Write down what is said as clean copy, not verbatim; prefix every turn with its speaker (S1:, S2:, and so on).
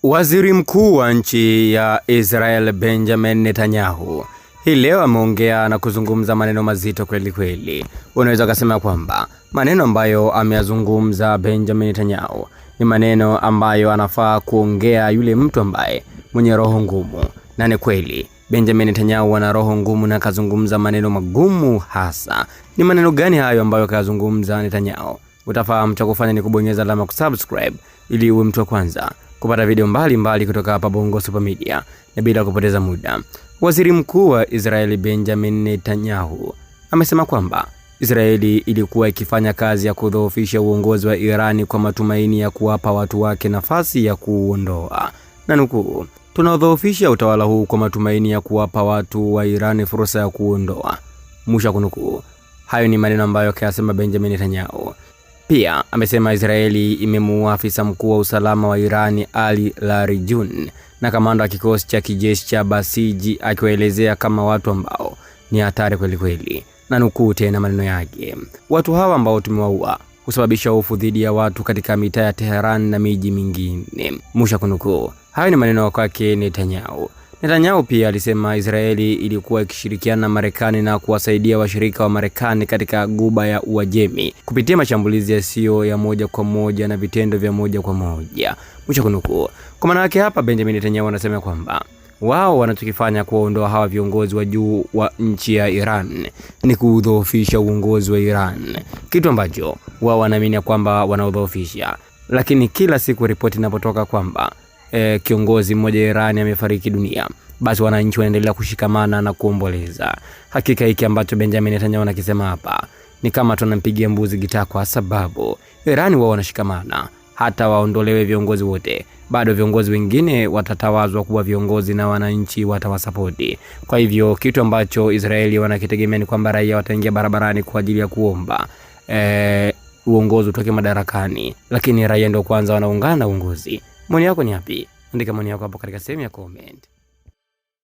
S1: Waziri mkuu wa nchi ya Israel Benjamin Netanyahu hii leo ameongea na kuzungumza maneno mazito kweli kweli. Unaweza kusema kwamba maneno ambayo ameyazungumza Benjamin Netanyahu ni maneno ambayo anafaa kuongea yule mtu ambaye mwenye roho ngumu. Na ni kweli Benjamin Netanyahu ana roho ngumu na kazungumza maneno magumu hasa. Ni maneno gani hayo ambayo kazungumza Netanyahu? Utafahamu. Cha kufanya ni kubonyeza alama kusubscribe ili uwe mtu wa kwanza kupata video mbalimbali kutoka hapa Bongo Super Media. Na bila kupoteza muda, Waziri Mkuu wa Israeli Benjamin Netanyahu amesema kwamba Israeli ilikuwa ikifanya kazi ya kudhoofisha uongozi wa Irani kwa matumaini ya kuwapa watu wake nafasi ya kuondoa. Na nukuu, "Tunadhoofisha utawala huu kwa matumaini ya kuwapa watu wa Irani fursa ya kuondoa." Mwisho kunukuu. Hayo ni maneno ambayo kayasema Benjamin Netanyahu. Pia amesema Israeli imemuua afisa mkuu wa usalama wa Irani Ali Larijun na kamanda wa kikosi cha kijeshi cha Basiji, akiwaelezea kama watu ambao ni hatari kweli kweli. Na nukuu tena maneno yake, "Watu hawa ambao tumewaua husababisha hofu dhidi ya watu katika mitaa ya Tehran na miji mingine." Mwisho kunukuu. Hayo ni maneno yake Netanyahu. Netanyahu pia alisema Israeli ilikuwa ikishirikiana na Marekani na kuwasaidia washirika wa Marekani katika Ghuba ya Uajemi kupitia mashambulizi yasiyo ya moja kwa moja na vitendo vya moja kwa moja. Mwisho kunukuu. Kwa maana yake hapa Benjamin Netanyahu anasema kwamba wao wanachokifanya kuondoa hawa viongozi wa juu wa nchi ya Iran ni kudhoofisha uongozi wa Iran, kitu ambacho wao wanaamini kwamba wanaudhoofisha. Lakini kila siku ripoti inapotoka kwamba kiongozi mmoja wa Iran amefariki dunia, basi wananchi wanaendelea kushikamana na kuomboleza. Hakika hiki ambacho Benjamin Netanyahu anakisema hapa ni kama tunampigia mbuzi gitaa, kwa sababu Iran wao wanashikamana. Hata waondolewe viongozi wote, bado viongozi wengine watatawazwa kuwa viongozi na wananchi watawasapoti. Kwa hivyo kitu ambacho Israeli wanakitegemea ni kwamba raia wataingia barabarani kwa ajili ya kuomba uongozi utoke madarakani, lakini raia ndio kwanza wanaungana uongozi. Maoni yako ni yapi? Andika maoni yako hapo katika sehemu ya comment.